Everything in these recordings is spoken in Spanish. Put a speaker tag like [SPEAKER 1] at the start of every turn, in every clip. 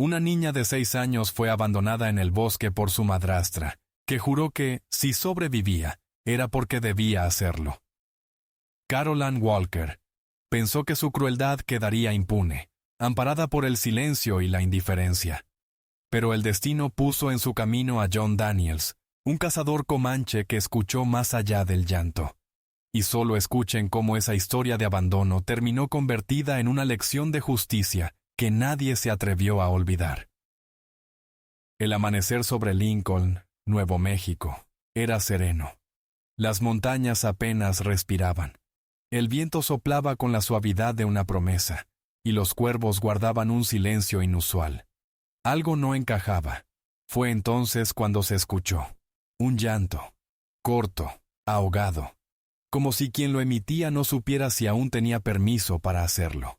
[SPEAKER 1] Una niña de 6 años fue abandonada en el bosque por su madrastra, que juró que, si sobrevivía, era porque debía hacerlo. Carol Ann Walker pensó que su crueldad quedaría impune, amparada por el silencio y la indiferencia. Pero el destino puso en su camino a John Daniels, un cazador comanche que escuchó más allá del llanto. Y solo escuchen cómo esa historia de abandono terminó convertida en una lección de justicia que nadie se atrevió a olvidar. El amanecer sobre Lincoln, Nuevo México, era sereno. Las montañas apenas respiraban. El viento soplaba con la suavidad de una promesa, y los cuervos guardaban un silencio inusual. Algo no encajaba. Fue entonces cuando se escuchó un llanto, corto, ahogado, como si quien lo emitía no supiera si aún tenía permiso para hacerlo.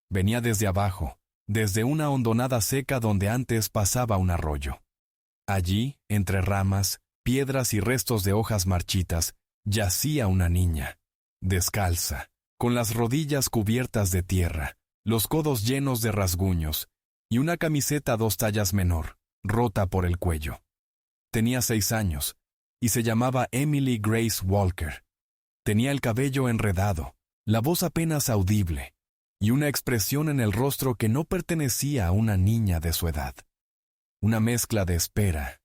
[SPEAKER 1] Venía desde abajo, desde una hondonada seca donde antes pasaba un arroyo. Allí, entre ramas, piedras y restos de hojas marchitas, yacía una niña, descalza, con las rodillas cubiertas de tierra, los codos llenos de rasguños, y una camiseta 2 tallas menor, rota por el cuello. Tenía 6 años, y se llamaba Emily Grace Walker. Tenía el cabello enredado, la voz apenas audible, y una expresión en el rostro que no pertenecía a una niña de su edad. Una mezcla de espera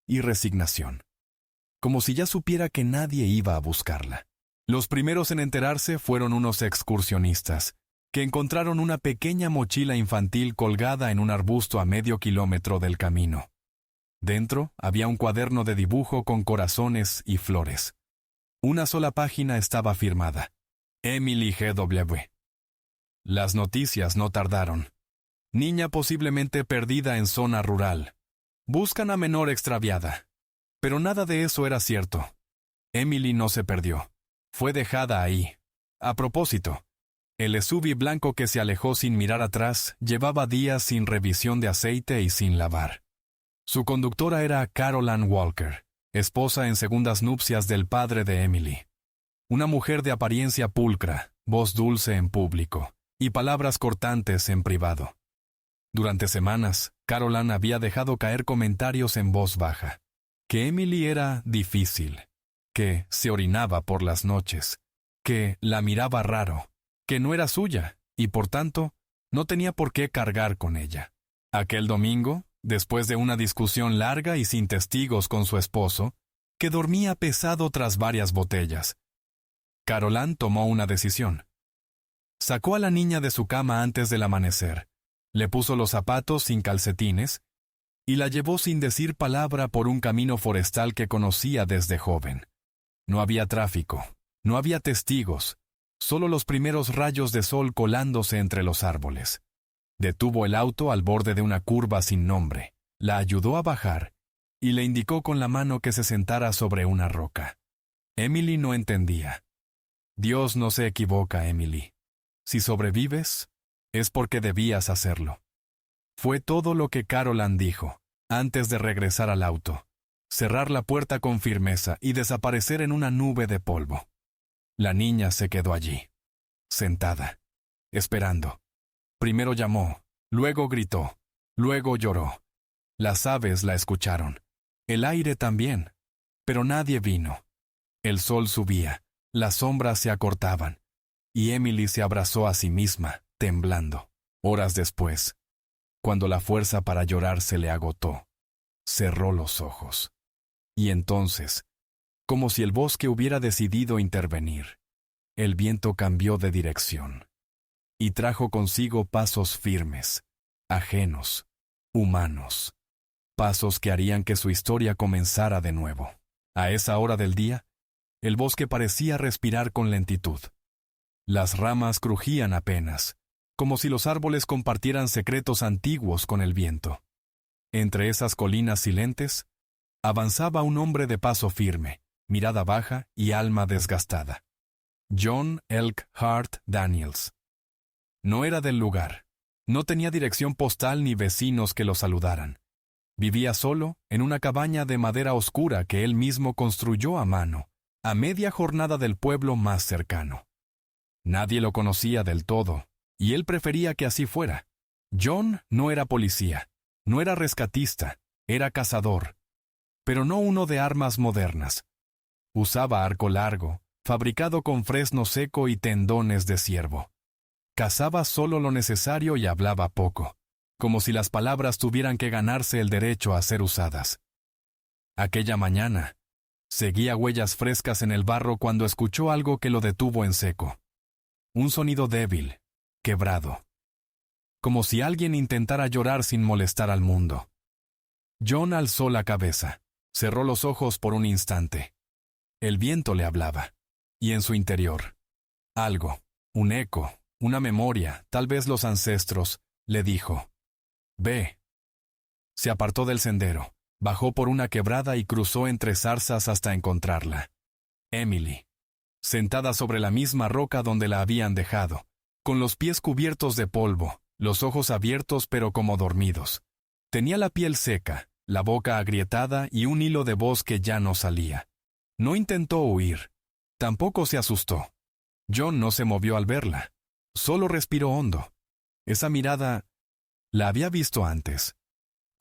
[SPEAKER 1] y resignación, como si ya supiera que nadie iba a buscarla. Los primeros en enterarse fueron unos excursionistas, que encontraron una pequeña mochila infantil colgada en un arbusto a medio kilómetro del camino. Dentro había un cuaderno de dibujo con corazones y flores. Una sola página estaba firmada: Emily G.W. Las noticias no tardaron. Niña posiblemente perdida en zona rural. Buscan a menor extraviada. Pero nada de eso era cierto. Emily no se perdió. Fue dejada ahí. A propósito, el SUV blanco que se alejó sin mirar atrás llevaba días sin revisión de aceite y sin lavar. Su conductora era Carol Ann Walker, esposa en segundas nupcias del padre de Emily. Una mujer de apariencia pulcra, voz dulce en público, y palabras cortantes en privado. Durante semanas, Carol Ann había dejado caer comentarios en voz baja. Que Emily era difícil, que se orinaba por las noches, que la miraba raro, que no era suya, y por tanto, no tenía por qué cargar con ella. Aquel domingo, después de una discusión larga y sin testigos con su esposo, que dormía pesado tras varias botellas, Carol Ann tomó una decisión. Sacó a la niña de su cama antes del amanecer, le puso los zapatos sin calcetines y la llevó sin decir palabra por un camino forestal que conocía desde joven. No había tráfico, no había testigos, solo los primeros rayos de sol colándose entre los árboles. Detuvo el auto al borde de una curva sin nombre, la ayudó a bajar y le indicó con la mano que se sentara sobre una roca. Emily no entendía. Dios no se equivoca, Emily. Si sobrevives, es porque debías hacerlo. Fue todo lo que Carol Ann dijo, antes de regresar al auto, cerrar la puerta con firmeza y desaparecer en una nube de polvo. La niña se quedó allí, sentada, esperando. Primero llamó, luego gritó, luego lloró. Las aves la escucharon, el aire también, pero nadie vino. El sol subía, las sombras se acortaban, y Emily se abrazó a sí misma, temblando. Horas después, cuando la fuerza para llorar se le agotó, cerró los ojos. Y entonces, como si el bosque hubiera decidido intervenir, el viento cambió de dirección y trajo consigo pasos firmes, ajenos, humanos, pasos que harían que su historia comenzara de nuevo. A esa hora del día, el bosque parecía respirar con lentitud. Las ramas crujían apenas, como si los árboles compartieran secretos antiguos con el viento. Entre esas colinas silentes, avanzaba un hombre de paso firme, mirada baja y alma desgastada. John Elkhart Daniels. No era del lugar, no tenía dirección postal ni vecinos que lo saludaran. Vivía solo en una cabaña de madera oscura que él mismo construyó a mano, a media jornada del pueblo más cercano. Nadie lo conocía del todo, y él prefería que así fuera. John no era policía, no era rescatista, era cazador, pero no uno de armas modernas. Usaba arco largo, fabricado con fresno seco y tendones de ciervo. Cazaba solo lo necesario y hablaba poco, como si las palabras tuvieran que ganarse el derecho a ser usadas. Aquella mañana, seguía huellas frescas en el barro cuando escuchó algo que lo detuvo en seco. Un sonido débil, quebrado. Como si alguien intentara llorar sin molestar al mundo. John alzó la cabeza, cerró los ojos por un instante. El viento le hablaba, y en su interior, algo, un eco, una memoria, tal vez los ancestros, le dijo: «Ve». Se apartó del sendero, bajó por una quebrada y cruzó entre zarzas hasta encontrarla. Emily, sentada sobre la misma roca donde la habían dejado, con los pies cubiertos de polvo, los ojos abiertos pero como dormidos. Tenía la piel seca, la boca agrietada y un hilo de voz que ya no salía. No intentó huir. Tampoco se asustó. John no se movió al verla. Solo respiró hondo. Esa mirada la había visto antes.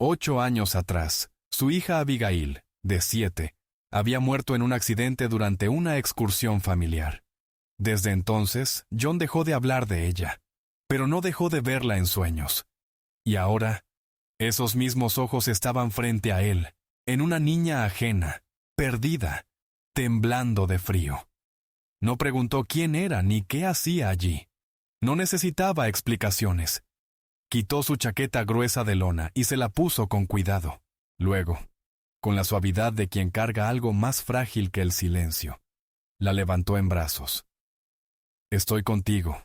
[SPEAKER 1] 8 años atrás, su hija Abigail, de 7, había muerto en un accidente durante una excursión familiar. Desde entonces, John dejó de hablar de ella, pero no dejó de verla en sueños. Y ahora, esos mismos ojos estaban frente a él, en una niña ajena, perdida, temblando de frío. No preguntó quién era ni qué hacía allí. No necesitaba explicaciones. Quitó su chaqueta gruesa de lona y se la puso con cuidado. Luego, con la suavidad de quien carga algo más frágil que el silencio, la levantó en brazos. «Estoy contigo»,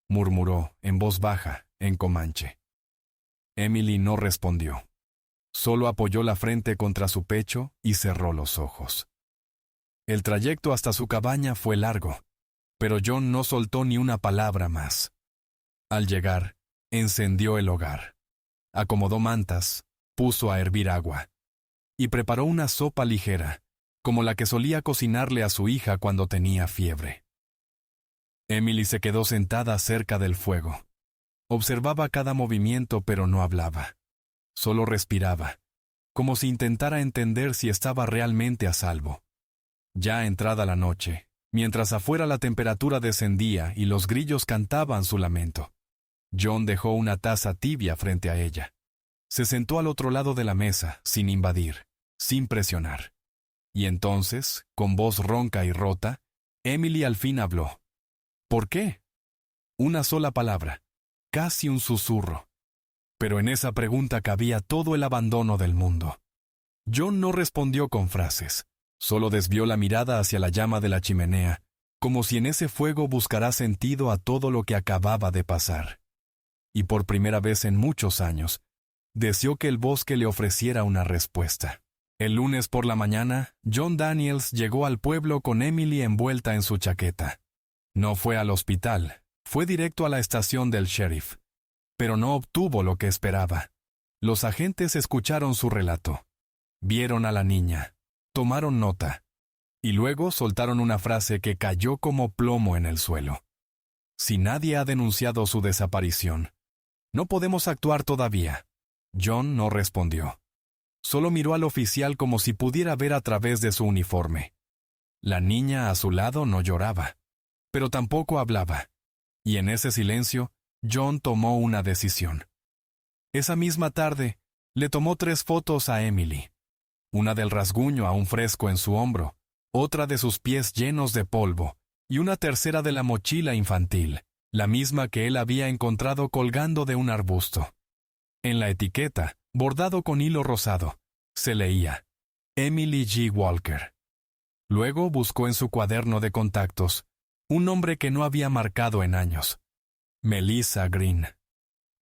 [SPEAKER 1] murmuró, en voz baja, en comanche. Emily no respondió. Solo apoyó la frente contra su pecho y cerró los ojos. El trayecto hasta su cabaña fue largo, pero John no soltó ni una palabra más. Al llegar, encendió el hogar. Acomodó mantas, puso a hervir agua, y preparó una sopa ligera, como la que solía cocinarle a su hija cuando tenía fiebre. Emily se quedó sentada cerca del fuego. Observaba cada movimiento pero no hablaba. Solo respiraba, como si intentara entender si estaba realmente a salvo. Ya entrada la noche, mientras afuera la temperatura descendía y los grillos cantaban su lamento, John dejó una taza tibia frente a ella. Se sentó al otro lado de la mesa, sin invadir, sin presionar. Y entonces, con voz ronca y rota, Emily al fin habló. ¿Por qué? Una sola palabra, casi un susurro. Pero en esa pregunta cabía todo el abandono del mundo. John no respondió con frases. Solo desvió la mirada hacia la llama de la chimenea, como si en ese fuego buscara sentido a todo lo que acababa de pasar. Y por primera vez en muchos años, deseó que el bosque le ofreciera una respuesta. El lunes por la mañana, John Daniels llegó al pueblo con Emily envuelta en su chaqueta. No fue al hospital, fue directo a la estación del sheriff. Pero no obtuvo lo que esperaba. Los agentes escucharon su relato. Vieron a la niña. Tomaron nota, y luego soltaron una frase que cayó como plomo en el suelo. Si nadie ha denunciado su desaparición, no podemos actuar todavía. John no respondió. Solo miró al oficial como si pudiera ver a través de su uniforme. La niña a su lado no lloraba, pero tampoco hablaba, y en ese silencio, John tomó una decisión. Esa misma tarde, le tomó 3 fotos a Emily. Una del rasguño aún fresco en su hombro, otra de sus pies llenos de polvo, y una tercera de la mochila infantil, la misma que él había encontrado colgando de un arbusto. En la etiqueta, bordado con hilo rosado, se leía: Emily G. Walker. Luego buscó en su cuaderno de contactos un nombre que no había marcado en años: Melissa Green,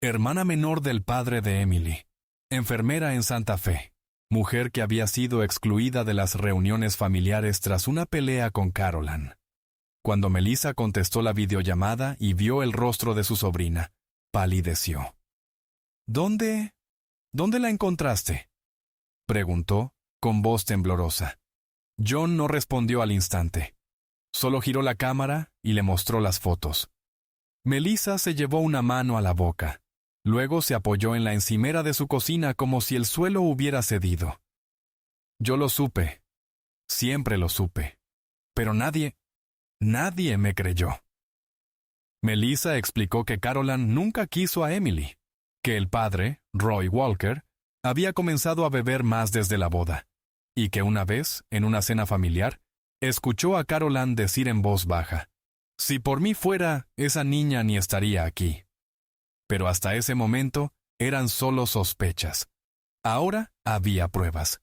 [SPEAKER 1] hermana menor del padre de Emily, enfermera en Santa Fe. Mujer que había sido excluida de las reuniones familiares tras una pelea con Caroline. Cuando Melissa contestó la videollamada y vio el rostro de su sobrina, palideció. ¿Dónde la encontraste?», preguntó, con voz temblorosa. John no respondió al instante. Solo giró la cámara y le mostró las fotos. Melissa se llevó una mano a la boca. Luego se apoyó en la encimera de su cocina como si el suelo hubiera cedido. Yo lo supe. Siempre lo supe. Pero nadie me creyó. Melissa explicó que Caroline nunca quiso a Emily, que el padre, Roy Walker, había comenzado a beber más desde la boda, y que una vez, en una cena familiar, escuchó a Caroline decir en voz baja: «Si por mí fuera, esa niña ni estaría aquí». Pero hasta ese momento eran solo sospechas. Ahora había pruebas.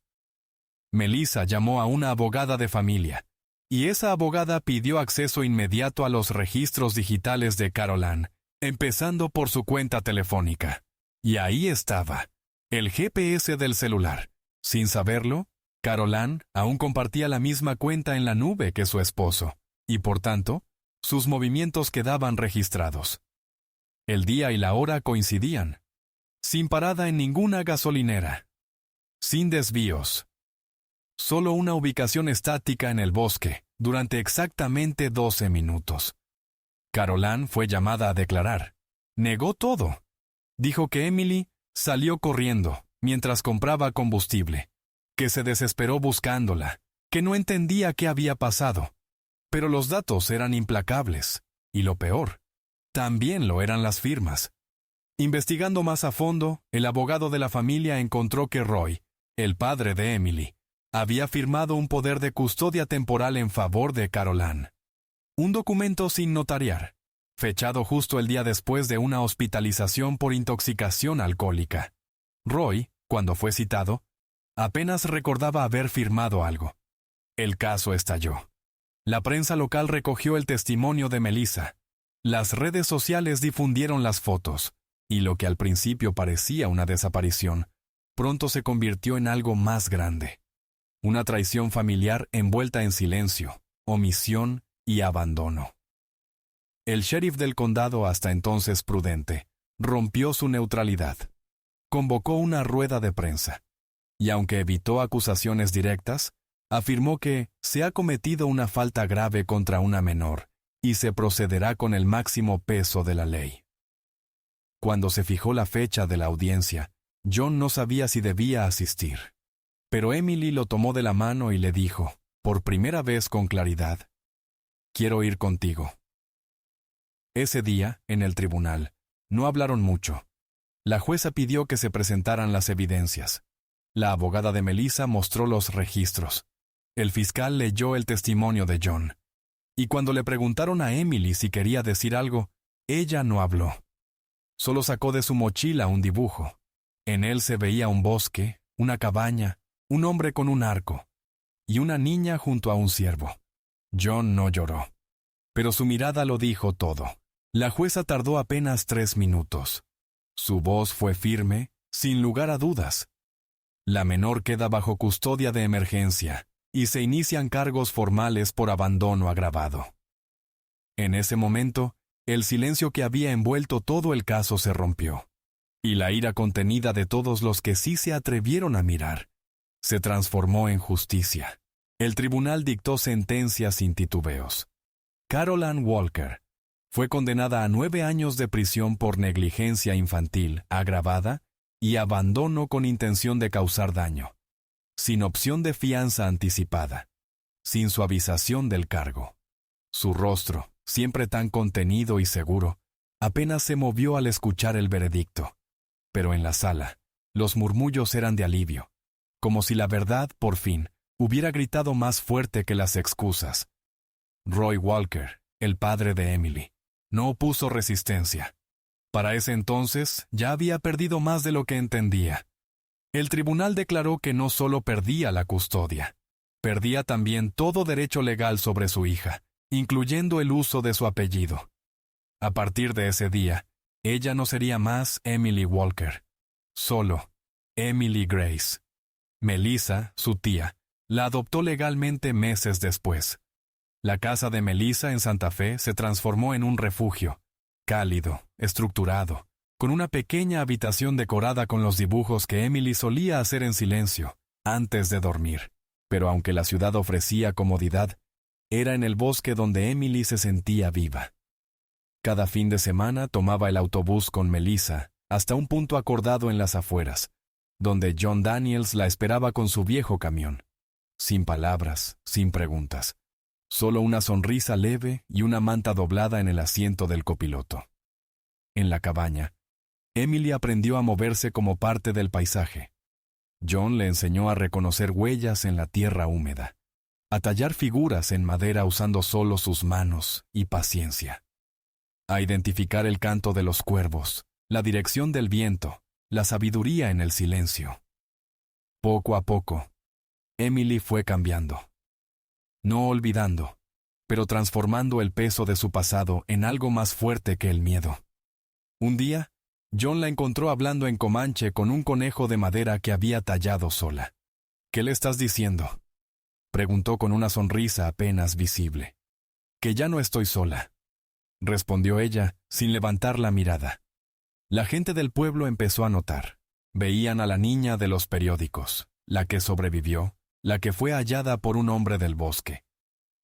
[SPEAKER 1] Melissa llamó a una abogada de familia, y esa abogada pidió acceso inmediato a los registros digitales de Caroline, empezando por su cuenta telefónica. Y ahí estaba, el GPS del celular. Sin saberlo, Caroline aún compartía la misma cuenta en la nube que su esposo, y por tanto, sus movimientos quedaban registrados. El día y la hora coincidían, sin parada en ninguna gasolinera, sin desvíos. Solo una ubicación estática en el bosque, durante exactamente 12 minutos. Caroline fue llamada a declarar. Negó todo. Dijo que Emily salió corriendo mientras compraba combustible, que se desesperó buscándola, que no entendía qué había pasado. Pero los datos eran implacables, y lo peor, también lo eran las firmas. Investigando más a fondo, el abogado de la familia encontró que Roy, el padre de Emily, había firmado un poder de custodia temporal en favor de Caroline. Un documento sin notariar, fechado justo el día después de una hospitalización por intoxicación alcohólica. Roy, cuando fue citado, apenas recordaba haber firmado algo. El caso estalló. La prensa local recogió el testimonio de Melissa. Las redes sociales difundieron las fotos, y lo que al principio parecía una desaparición, pronto se convirtió en algo más grande. Una traición familiar envuelta en silencio, omisión y abandono. El sheriff del condado, hasta entonces prudente, rompió su neutralidad. Convocó una rueda de prensa, y aunque evitó acusaciones directas, afirmó que se ha cometido una falta grave contra una menor y se procederá con el máximo peso de la ley. Cuando se fijó la fecha de la audiencia, John no sabía si debía asistir. Pero Emily lo tomó de la mano y le dijo, por primera vez con claridad: «Quiero ir contigo». Ese día, en el tribunal, no hablaron mucho. La jueza pidió que se presentaran las evidencias. La abogada de Melissa mostró los registros. El fiscal leyó el testimonio de John. Y cuando le preguntaron a Emily si quería decir algo, ella no habló. Solo sacó de su mochila un dibujo. En él se veía un bosque, una cabaña, un hombre con un arco, y una niña junto a un ciervo. John no lloró. Pero su mirada lo dijo todo. La jueza tardó apenas 3 minutos. Su voz fue firme, sin lugar a dudas. La menor queda bajo custodia de emergencia, y se inician cargos formales por abandono agravado. En ese momento, el silencio que había envuelto todo el caso se rompió, y la ira contenida de todos los que sí se atrevieron a mirar se transformó en justicia. El tribunal dictó sentencia sin titubeos. Caroline Walker fue condenada a 9 años de prisión por negligencia infantil agravada y abandono con intención de causar daño, sin opción de fianza anticipada, sin suavización del cargo. Su rostro, siempre tan contenido y seguro, apenas se movió al escuchar el veredicto. Pero en la sala, los murmullos eran de alivio, como si la verdad, por fin, hubiera gritado más fuerte que las excusas. Roy Walker, el padre de Emily, no opuso resistencia. Para ese entonces, ya había perdido más de lo que entendía. El tribunal declaró que no solo perdía la custodia, perdía también todo derecho legal sobre su hija, incluyendo el uso de su apellido. A partir de ese día, ella no sería más Emily Walker, solo Emily Grace. Melissa, su tía, la adoptó legalmente meses después. La casa de Melissa en Santa Fe se transformó en un refugio, cálido, estructurado, con una pequeña habitación decorada con los dibujos que Emily solía hacer en silencio, antes de dormir. Pero aunque la ciudad ofrecía comodidad, era en el bosque donde Emily se sentía viva. Cada fin de semana tomaba el autobús con Melissa hasta un punto acordado en las afueras, donde John Daniels la esperaba con su viejo camión. Sin palabras, sin preguntas. Solo una sonrisa leve y una manta doblada en el asiento del copiloto. En la cabaña, Emily aprendió a moverse como parte del paisaje. John le enseñó a reconocer huellas en la tierra húmeda, a tallar figuras en madera usando solo sus manos y paciencia, a identificar el canto de los cuervos, la dirección del viento, la sabiduría en el silencio. Poco a poco, Emily fue cambiando. No olvidando, pero transformando el peso de su pasado en algo más fuerte que el miedo. Un día, John la encontró hablando en comanche con un conejo de madera que había tallado sola. «¿Qué le estás diciendo?», preguntó con una sonrisa apenas visible. «Que ya no estoy sola», respondió ella, sin levantar la mirada. La gente del pueblo empezó a notar. Veían a la niña de los periódicos, la que sobrevivió, la que fue hallada por un hombre del bosque,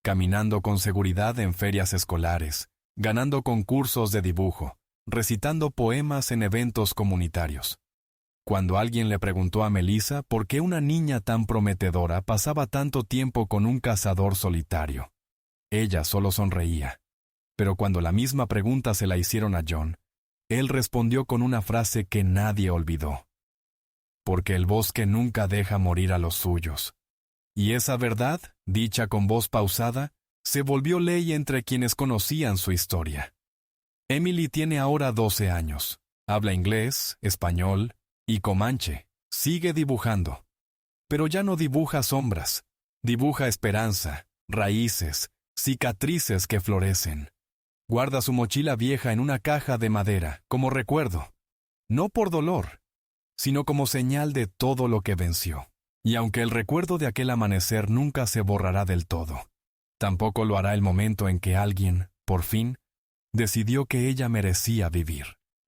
[SPEAKER 1] caminando con seguridad en ferias escolares, ganando concursos de dibujo, recitando poemas en eventos comunitarios. Cuando alguien le preguntó a Melissa por qué una niña tan prometedora pasaba tanto tiempo con un cazador solitario, ella solo sonreía. Pero cuando la misma pregunta se la hicieron a John, él respondió con una frase que nadie olvidó. «Porque el bosque nunca deja morir a los suyos». Y esa verdad, dicha con voz pausada, se volvió ley entre quienes conocían su historia. Emily tiene ahora 12 años, habla inglés, español y comanche, sigue dibujando. Pero ya no dibuja sombras, dibuja esperanza, raíces, cicatrices que florecen. Guarda su mochila vieja en una caja de madera, como recuerdo, no por dolor, sino como señal de todo lo que venció. Y aunque el recuerdo de aquel amanecer nunca se borrará del todo, tampoco lo hará el momento en que alguien, por fin, decidió que ella merecía vivir.